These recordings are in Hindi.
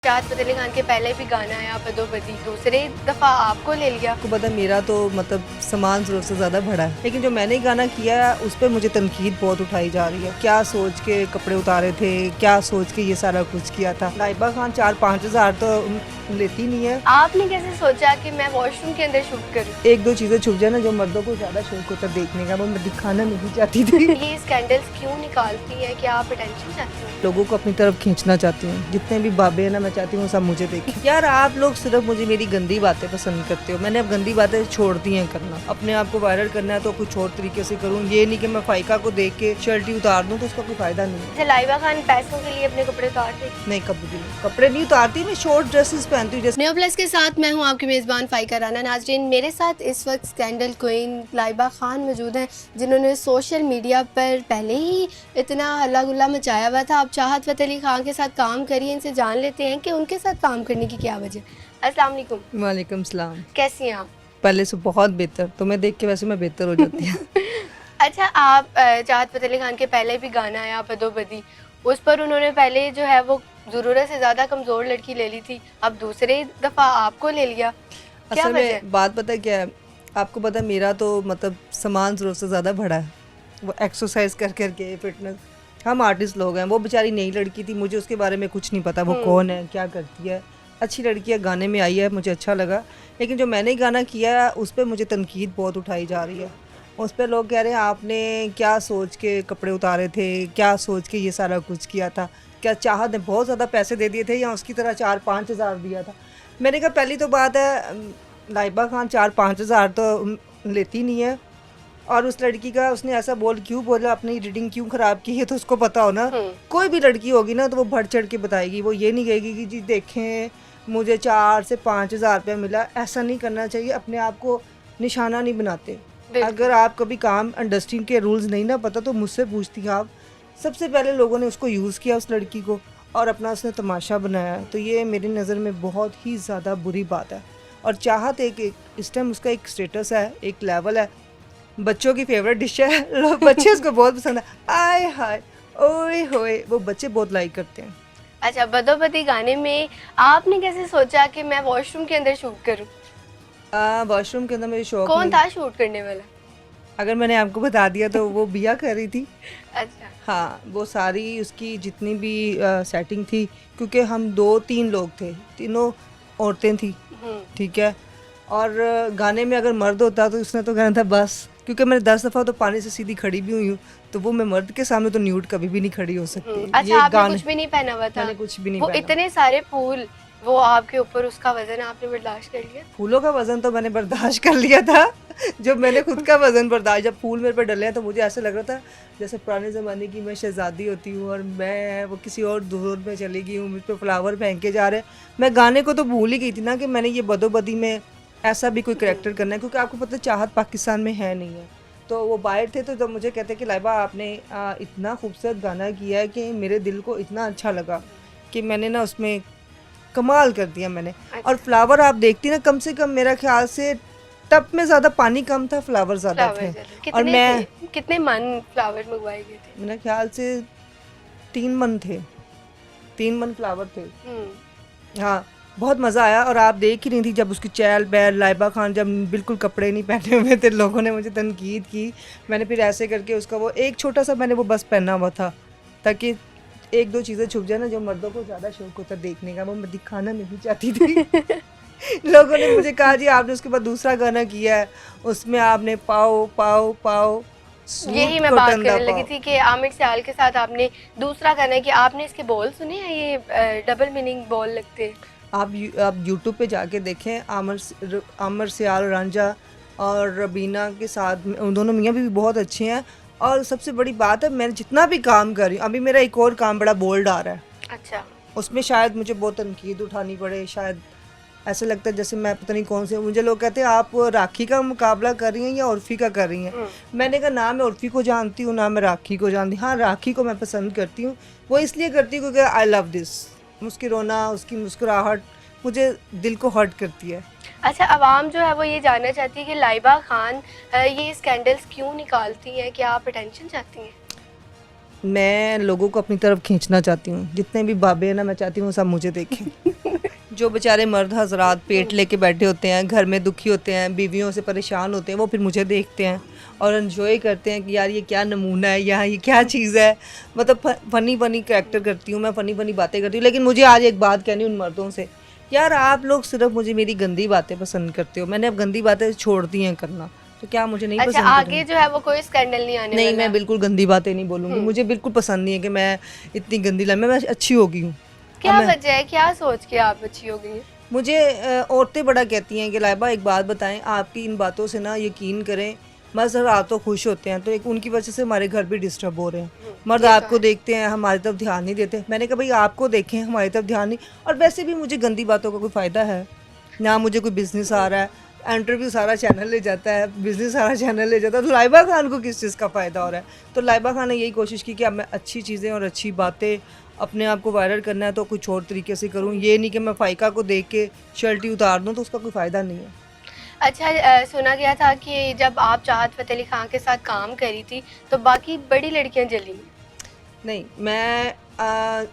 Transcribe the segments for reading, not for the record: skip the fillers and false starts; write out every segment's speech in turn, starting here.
शाहद फतेह अली खान के पहले भी गाना आया बदोबदी, दूसरे दफा आपको ले लिया। आपको पता मेरा तो मतलब सामान जरूरत से ज्यादा बड़ा है, लेकिन जो मैंने गाना किया है उस पर मुझे तनकीद बहुत उठाई जा रही है। क्या सोच के कपड़े उतारे थे, क्या सोच के ये सारा कुछ किया था। लाइबा खान 4-5 हज़ार तो लेती नहीं है। आपने कैसे सोचा कि मैं वॉशरूम के अंदर शूट करूं? एक दो चीजें छुप जाए ना, जो मर्दों को ज्यादा शौक होता है देखने का, वो मैं दिखाना नहीं चाहती थी। ये स्कैंडल्स क्यों निकालती है? कि आप अटेंशन चाहती हैं? लोगों को अपनी तरफ खींचना चाहती हूँ। जितने भी बाबे हैं ना, मैं चाहती हूँ सब मुझे देखें। यार आप लोग सिर्फ मुझे मेरी गंदी बातें पसंद करते हो। मैंने अब गंदी बातें छोड़ दी हैं करना। अपने आप को वायरल करना है तो कुछ और तरीके से करूँ। ये नहीं कि मैं फाइका को देख के शर्ट ही उतार दूँ, तो उसका कोई फायदा नहीं है। अच्छा, लाइबा खान पैसों के लिए अपने कपड़े उतारते? नहीं, कभी भी नहीं। कपड़े नहीं उतारती, मैं शॉर्ट ड्रेसेस पहनती हूँ। न्यू प्लस के साथ मैं हूं आपकी मेज़बान फ़ाइका राना। नाज़रीन, मेरे साथ इस वक्त स्कैंडल क्वीन लाइबा खान मौजूद हैं, जिन्होंने सोशल मीडिया पर पहले ही इतना हल्ला गुल्ला मचाया हुआ था। आप शाहद फतेह अली खान के साथ काम करिए, इनसे जान लेते हैं कि उनके साथ काम करने की क्या वजह। अस्सलाम वालेकुम। वालेकुम सलाम। कैसी हैं आप? पहले से बहुत बेहतर। तुम्हें देख के वैसे मैं बेहतर हो जाती हूँ। अच्छा, आप शाहद फतेह अली खान के पहले भी गाना आया बदोबदी, उस पर उन्होंने पहले जो है वो ज़रूरत से ज़्यादा कमज़ोर लड़की ले ली थी, अब दूसरे दफ़ा आपको ले लिया, क्या असल वजह? में बात पता है क्या है, आपको पता है मेरा तो मतलब सामान ज़रूरत से ज़्यादा बड़ा है। वो एक्सरसाइज कर करके फिटनेस, हम आर्टिस्ट लोग हैं। वो बेचारी नई लड़की थी, मुझे उसके बारे में कुछ नहीं पता। वो कौन है, क्या करती है। अच्छी लड़की है, गाने में आई है, मुझे अच्छा लगा। लेकिन जो मैंने गाना किया है उस पर मुझे तनकीद बहुत उठाई जा रही है। उस पर लोग कह रहे हैं आपने क्या सोच के कपड़े उतारे थे, क्या सोच के ये सारा कुछ किया था। क्या चाहत ने बहुत ज़्यादा पैसे दे दिए थे या उसकी तरह 4-5 हज़ार दिया था। मैंने कहा पहली तो बात है, लाइबा खान 4-5 हज़ार तो लेती नहीं है। और उस लड़की का उसने ऐसा क्यों बोला, अपनी रीडिंग क्यों ख़राब की है, तो उसको पता हो ना। कोई भी लड़की होगी ना तो वो बढ़ चढ़ के बताएगी। वो ये नहीं कहेगी कि जी देखें मुझे 4 से 5 हज़ार रुपया मिला। ऐसा नहीं करना चाहिए, अपने आप को निशाना नहीं बनाते। अगर आप कभी काम इंडस्ट्री के रूल्स नहीं ना पता तो मुझसे पूछती आप। सबसे पहले लोगों ने उसको यूज़ किया, उस लड़की को, और अपना उसने तमाशा बनाया। तो ये मेरी नज़र में बहुत ही ज़्यादा बुरी बात है। और चाहत एक इस टाइम उसका एक स्टेटस है, एक लेवल है। बच्चों की फेवरेट डिश है, लोग बच्चे उसको बहुत पसंद है। आय हाय ओए होए, वो बच्चे बहुत लाइक करते हैं। अच्छा, बदोबदी गाने में आपने कैसे सोचा कि मैं वॉशरूम के अंदर शूट करूं? वॉशरूम के अंदर मेरी शौक कौन नहीं। था शूट करने वाला? अगर मैंने आपको बता दिया तो वो बिया कर रही थी। अच्छा। हाँ, वो सारी उसकी जितनी भी सेटिंग थी, क्योंकि हम 2-3 लोग थे, तीनों औरतें थी, ठीक है। और गाने में अगर मर्द होता तो उसने तो कहना था बस, क्योंकि मैंने 10 दफ़ा तो पानी से सीधी खड़ी भी हुई हूँ, तो वो मैं मर्द के सामने तो न्यूड कभी भी नहीं खड़ी हो सकती। अच्छा, आपने कुछ भी नहीं पहना हुआ था? मैंने कुछ भी नहीं वो पहना। इतने सारे फूल, वो आपके ऊपर, उसका वजन आपने बर्दाश्त कर लिया? फूलों का वजन तो मैंने बर्दाश्त कर लिया था। जब मैंने खुद का वजन बर्दाश्त, जब फूल मेरे पर डले हैं तो मुझे ऐसा लग रहा था जैसे पुराने ज़माने की मैं शहजादी होती हूँ और मैं वो किसी और दौर में चली गई हूँ, मुझ पर फ्लावर फेंक के जा रहे हैं। मैं गाने को तो भूल ही गई थी ना कि मैंने ये बदोबदी में ऐसा भी कोई करैक्टर करना है, क्योंकि आपको पता है चाहत पाकिस्तान में है नहीं है। तो वो बाहर थे, तो जब मुझे कहते कि लाइबा आपने इतना खूबसूरत गाना किया है कि मेरे दिल को इतना अच्छा लगा कि मैंने ना उसमें कमाल कर दिया मैंने। और फ्लावर आप देखती ना, कम से कम मेरा ख्याल से टब में ज़्यादा पानी कम था, फ्लावर ज़्यादा थे। और मैं कितने मन फ्लावर मंगवाए गए थे? मेरा ख्याल से 3 मन थे, 3 मन फ्लावर थे। हाँ, बहुत मज़ा आया। और आप देख ही नहीं थी जब उसकी चहल पहल, लाइबा खान जब बिल्कुल कपड़े नहीं पहने हुए थे, लोगों ने मुझे तनकीद की। मैंने फिर ऐसे करके उसका वो एक छोटा सा मैंने वो बस पहना हुआ था, ताकि एक दो चीज़ें छुप जाए ना, जो मर्दों को ज़्यादा शौक होता है देखने का, वो मैं दिखाना नहीं चाहती थी। लोगों ने मुझे कहा जी आपने उसके बाद दूसरा गाना किया है, उसमें आपने पाओ पाओ पाओ, यही मैं बात करने लगी थी कि आमिर सियाल के साथ आपने दूसरा गाना किया। आपने इसके बोल सुने हैं? ये डबल मीनिंग बोल लगते हैं। आप यूट्यूब पे जाके देखें, आमिर सियाल, रांझा और रबीना के साथ उन दोनों मियाँ भी बहुत अच्छे हैं। और सबसे बड़ी बात है, मैं जितना भी काम कर रही हूँ, अभी मेरा एक और काम बड़ा बोल्ड आ रहा है। अच्छा। उसमें शायद मुझे बहुत तनकीद उठानी पड़े, शायद ऐसा लगता है जैसे मैं पता नहीं कौन से। मुझे लोग कहते हैं आप राखी का मुकाबला कर रही हैं या उर्फ़ी का कर रही हैं। मैंने कहा ना मैं उर्फ़ी को जानती हूँ ना मैं राखी को जानती हूँ। हाँ, राखी को मैं पसंद करती हूँ, वो इसलिए करती हूँ क्योंकि आई लव दिस। उसकी रोना, उसकी मुस्कुराहट मुझे दिल को हर्ट करती है। अच्छा, आवाम जो है वो ये जानना चाहती है कि लाइबा खान ये स्कैंडल्स क्यों निकालती हैं? क्या आप अटेंशन चाहती हैं? मैं लोगों को अपनी तरफ खींचना चाहती हूँ। जितने भी बाबे हैं ना, मैं चाहती हूँ सब मुझे देखें। जो बेचारे मर्द हजरात पेट लेके बैठे होते हैं, घर में दुखी होते हैं, बीवियों से परेशान होते हैं, वो फिर मुझे देखते हैं और एंजॉय करते हैं कि यार ये क्या नमूना है, यहाँ ये क्या चीज़ है। मतलब फ़नी फ़नी करैक्टर करती हूँ मैं, फ़नी फ़नी बातें करती हूँ। लेकिन मुझे आज एक बात कहनी उन मर्दों से, यार आप लोग सिर्फ मुझे मेरी गंदी बातें पसंद करते हो। मैंने अब गंदी बातें छोड़ दी हैं करना, तो क्या मुझे नहीं अच्छा, पसंद आगे करेंगे? जो है वो कोई स्कैंडल नहीं आने नहीं, वाला? मैं बिल्कुल गंदी बातें नहीं बोलूँगी। मुझे बिल्कुल पसंद नहीं है कि मैं इतनी गंदी मैं अच्छी हो गई हूँ। क्या वजह है, क्या सोच के आप अच्छी हो गई हैं? मुझे औरतें बड़ा कहती हैं कि लाइबा एक बात बताएं, आपकी इन बातों से ना यकीन करें, मर्द रात तो खुश होते हैं, तो एक उनकी वजह से हमारे घर भी डिस्टर्ब हो रहे हैं। मर्द ये तो आपको है। देखते हैं, हमारी तरफ ध्यान नहीं देते। मैंने कहा भाई आपको देखें, हमारी तरफ ध्यान नहीं। और वैसे भी मुझे गंदी बातों का कोई फ़ायदा है ना, मुझे कोई बिजनेस आ रहा है। इंटरव्यू सारा चैनल ले जाता है, बिजनेस सारा चैनल ले जाता है, तो लाइबा खान को किस चीज़ का फ़ायदा हो रहा है? तो लाइबा खान ने यही कोशिश की कि अब मैं अच्छी चीज़ें और अच्छी बातें, अपने आप को वायरल करना है तो कुछ और तरीके से करूँ। ये नहीं कि मैं फ़ाइका को देख के शर्ट ही उतार दूँ, तो उसका कोई फ़ायदा नहीं है। अच्छा, सुना गया था कि जब आप चाहत फ़तेह अली खान के साथ काम करी थी तो बाकी बड़ी लड़कियां जली। नहीं, मैं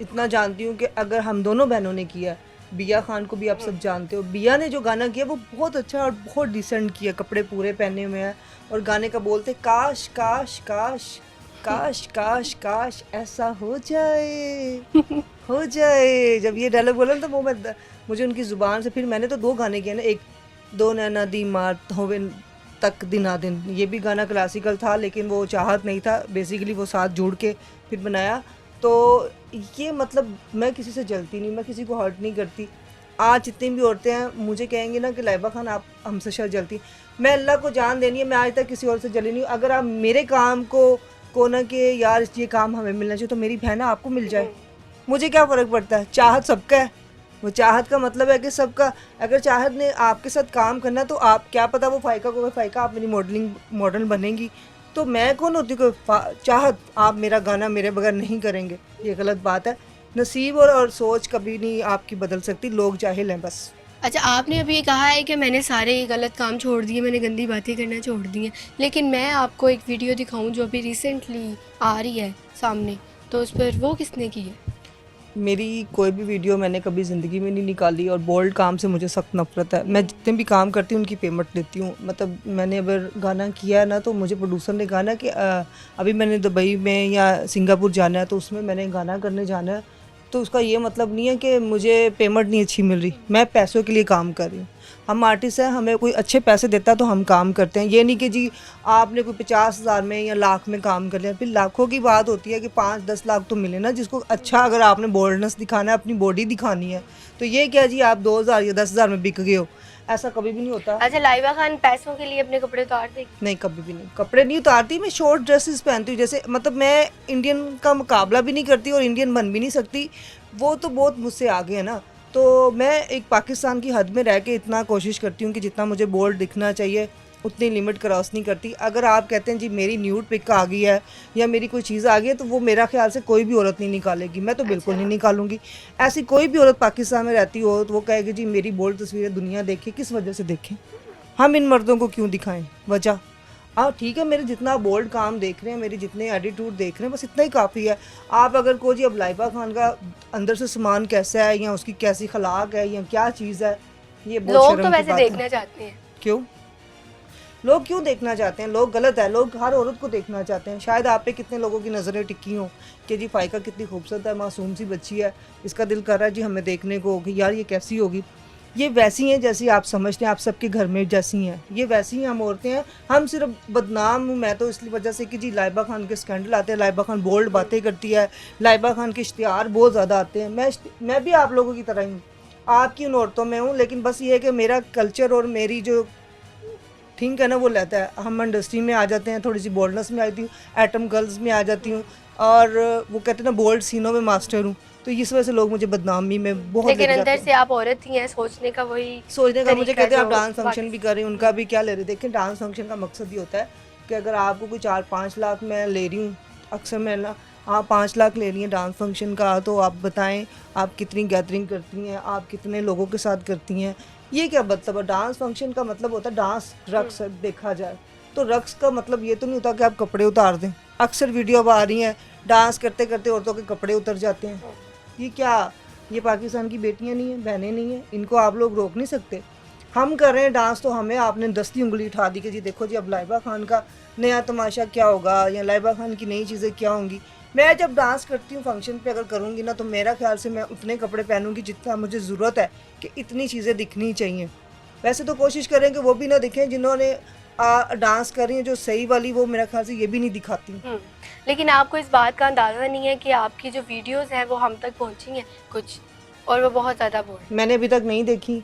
इतना जानती हूँ कि अगर हम दोनों बहनों ने किया, बिया खान को भी आप सब जानते हो, बिया ने जो गाना किया वो बहुत अच्छा और बहुत डिसेंट किया, कपड़े पूरे पहने हुए हैं और गाने का बोलते काश काश काश काश काश काश ऐसा हो जाए, हो जाए। जब ये डायलॉग बोला ना, तो वो मुझे उनकी ज़ुबान से, फिर मैंने तो 2 गाने किए ना, एक दो नैना दी मार होवे तक दिना दिन, ये भी गाना क्लासिकल था लेकिन वो चाहत नहीं था, बेसिकली वो साथ जुड़ के फिर बनाया। तो ये मतलब मैं किसी से जलती नहीं, मैं किसी को हर्ट नहीं करती। आज जितनी भी औरतें हैं मुझे कहेंगी ना कि लाइबा खान आप हमसे शायद जलती, मैं अल्लाह को जान देनी है, मैं आज तक किसी और से जली नहीं हूँ। अगर आप मेरे काम को ना कि यार ये काम हमें मिलना चाहिए, तो मेरी बहन है आपको मिल जाए, मुझे क्या फ़र्क पड़ता है। चाहत सबका है, वो चाहत का मतलब है कि सबका, अगर चाहत ने आपके साथ काम करना तो आप, क्या पता वो फ़ाइका को फ़ाइका आप मेरी मॉडल बनेंगी, तो मैं कौन होती हूँ कि चाहत आप मेरा गाना मेरे बगैर नहीं करेंगे, ये गलत बात है। नसीब और सोच कभी नहीं आपकी बदल सकती, लोग जाहिल हैं बस। अच्छा, आपने अभी ये कहा है कि मैंने सारे गलत काम छोड़ दिए, मैंने गंदी बातें करना छोड़ दी हैं, लेकिन मैं आपको एक वीडियो दिखाऊं जो अभी रिसेंटली आ रही है सामने, तो उस पर वो किसने की है? मेरी कोई भी वीडियो मैंने कभी ज़िंदगी में नहीं निकाली और बोल्ड काम से मुझे सख्त नफरत है। मैं जितने भी काम करती हूँ उनकी पेमेंट लेती हूँ। मतलब मैंने अगर गाना किया है ना, तो मुझे प्रोड्यूसर ने कहा ना कि अभी मैंने दुबई में या सिंगापुर जाना है, तो उसमें मैंने गाना करने जाना है, तो उसका ये मतलब नहीं है कि मुझे पेमेंट नहीं अच्छी मिल रही, मैं पैसों के लिए काम कर रही हूँ। हम आर्टिस्ट हैं, हमें कोई अच्छे पैसे देता है तो हम काम करते हैं। ये नहीं कि जी आपने कोई 50,000 में या लाख में काम कर लिया, फिर लाखों की बात होती है कि 5-10 लाख तो मिले ना, जिसको अच्छा, अगर आपने बोल्डनेस दिखाना है, अपनी बॉडी दिखानी है, तो ये क्या जी आप 2,000 या 10,000 में बिक गए हो, ऐसा कभी भी नहीं होता। अच्छा, लाइबा खान पैसों के लिए अपने कपड़े उतार देगी? नहीं, कभी भी नहीं, कपड़े नहीं उतारती, मैं शॉर्ट ड्रेसेस पहनती हूँ। जैसे मतलब मैं इंडियन का मुकाबला भी नहीं करती और इंडियन बन भी नहीं सकती, वो तो बहुत मुझसे आगे है ना। तो मैं एक पाकिस्तान की हद में रह के इतना कोशिश करती हूँ कि जितना मुझे बोल्ड दिखना चाहिए उतनी लिमिट क्रॉस नहीं करती। अगर आप कहते हैं जी मेरी न्यूड पिक आ गई है या मेरी कोई चीज़ आ गई है, तो वो मेरा ख्याल से कोई भी औरत नहीं निकालेगी, मैं तो बिल्कुल नहीं निकालूंगी। ऐसी कोई भी औरत पाकिस्तान में रहती हो तो वो कहेगी जी मेरी बोल्ड तस्वीरें दुनिया देखे, किस वजह से देखें, हम इन मर्दों को क्यों दिखाएं वजह। हाँ ठीक है, मेरे जितना बोल्ड काम देख रहे हैं, मेरे जितने एटीट्यूड देख रहे हैं, बस इतना ही काफ़ी है। आप अगर को जी अब लाइबा खान का अंदर से सामान कैसा है या उसकी कैसी खलाक है या क्या चीज़ है, ये बहुत लोग शर्म तो की वैसे बात है। देखना चाहते हैं। क्यों लोग क्यों देखना चाहते हैं? लोग गलत है, लोग हर औरत को देखना चाहते हैं। शायद आप पे कितने लोगों की नज़रें टिकी हों कि जी फ़ाइका कितनी खूबसूरत है, मासूम सी बच्ची है, इसका दिल कर रहा है जी हमें देखने को कि यार ये कैसी होगी। ये वैसी हैं जैसी आप समझते हैं, आप सबके घर में जैसी हैं, ये वैसी हैं हम औरतें हैं। हम सिर्फ बदनाम हूँ मैं तो इसलिए वजह से कि जी लाइबा खान के स्कैंडल आते हैं, लाइबा खान बोल्ड बातें करती है, लाइबा खान के इश्तिहार बहुत ज़्यादा आते हैं। मैं भी आप लोगों की तरह ही हूँ, आपकी उन औरतों में हूँ, लेकिन बस ये है कि मेरा कल्चर और मेरी जो थिंक है ना वो लेता है। हम इंडस्ट्री में आ जाते हैं, थोड़ी सी बोल्डनेस में आती हूँ, एटम गर्ल्स में आ जाती हूँ, और वो कहते हैं ना बोल्ड सीनों में मास्टर हूँ, तो इस वजह से लोग मुझे बदनामी में बहुत लेकिन लेके अंदर जाते हैं। से आप औरत ही हैं, सोचने का वही सोचने का मुझे तरीका कहते हैं आप जो डांस फंक्शन बाकी- भी कर रहे हैं, उनका भी क्या ले रहे हैं। देखिए डांस फंक्शन का मकसद ये होता है कि अगर आपको कोई 4-5 लाख मैं ले रही हूँ, अक्सर मैं ना, आप 5 लाख ले रही हैं डांस फंक्शन का, तो आप बताएं आप कितनी गैदरिंग करती हैं, आप कितने लोगों के साथ करती हैं, ये क्या मतलब है? डांस फंक्शन का मतलब होता है डांस रक्स देखा जाए, तो रक्स का मतलब ये तो नहीं होता कि आप कपड़े उतार दें। अक्सर वीडियो अब आ रही हैं डांस करते करते औरतों के कपड़े उतर जाते हैं। ये क्या, ये पाकिस्तान की बेटियां नहीं हैं, बहनें नहीं हैं, इनको आप लोग रोक नहीं सकते। हम कर रहे हैं डांस तो हमें आपने 10वीं उंगली उठा दी कि जी देखो जी अब लाइबा खान का नया तमाशा क्या होगा या लाइबा खान की नई चीज़ें क्या होंगी। मैं जब डांस करती हूँ फंक्शन पे अगर करूँगी ना तो मेरा ख्याल से मैं उतने कपड़े पहनूंगी जितना मुझे ज़रूरत है कि इतनी चीज़ें दिखनी चाहिए। वैसे तो कोशिश करें कि वो भी ना दिखें जिन्होंने डांस कर रही हैं जो सही वाली, वो मेरा ख्याल से ये भी नहीं दिखाती। लेकिन आपको इस बात का अंदाज़ा नहीं है कि आपकी जो वीडियोस हैं वो हम तक पहुंची हैं कुछ, और वो बहुत ज़्यादा बोल। मैंने अभी तक नहीं देखी,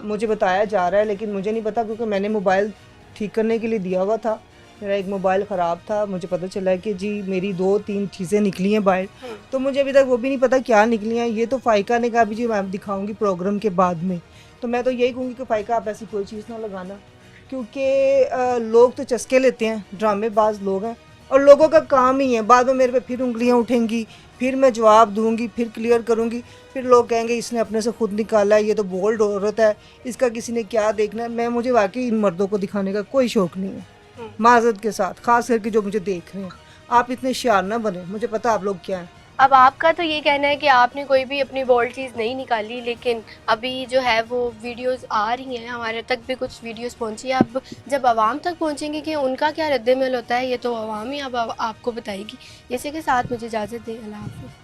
मुझे बताया जा रहा है लेकिन मुझे नहीं पता क्योंकि मैंने मोबाइल ठीक करने के लिए दिया हुआ था। मेरा एक मोबाइल ख़राब था, मुझे पता चला है कि जी मेरी 2-3 चीज़ें निकली हैं बाहर, तो मुझे अभी तक वो भी नहीं पता क्या निकली हैं। ये तो फ़ाइका ने कहा भी जी मैं दिखाऊंगी प्रोग्राम के बाद में, तो मैं तो यही कहूँगी कि फ़ाइका आप ऐसी कोई चीज़ ना लगाना, क्योंकि लोग तो चस्के लेते हैं, ड्रामेबाज लोग हैं और लोगों का काम ही है बाद में मेरे पे फिर उंगलियां उठेंगी, फिर मैं जवाब दूंगी, फिर क्लियर करूंगी, फिर लोग कहेंगे इसने अपने से खुद निकाला है, ये तो बोल्ड औरत है, इसका किसी ने क्या देखना है। मैं मुझे वाकई इन मर्दों को दिखाने का कोई शौक़ नहीं है, माजरत के साथ, ख़ास करके जो मुझे देख रहे हैं। आप इतने शार ना बने, मुझे पता आप लोग क्या हैं। अब आपका तो ये कहना है कि आपने कोई भी अपनी बोल्ड चीज़ नहीं निकाली, लेकिन अभी जो है वो वीडियोस आ रही हैं, हमारे तक भी कुछ वीडियोस पहुंची है। अब जब आवाम तक पहुंचेंगे कि उनका क्या रद्दमल होता है, ये तो आवाम ही अब आपको बताएगी। इसी के साथ मुझे इजाज़त दें, अल्लाह हाफ़िज़।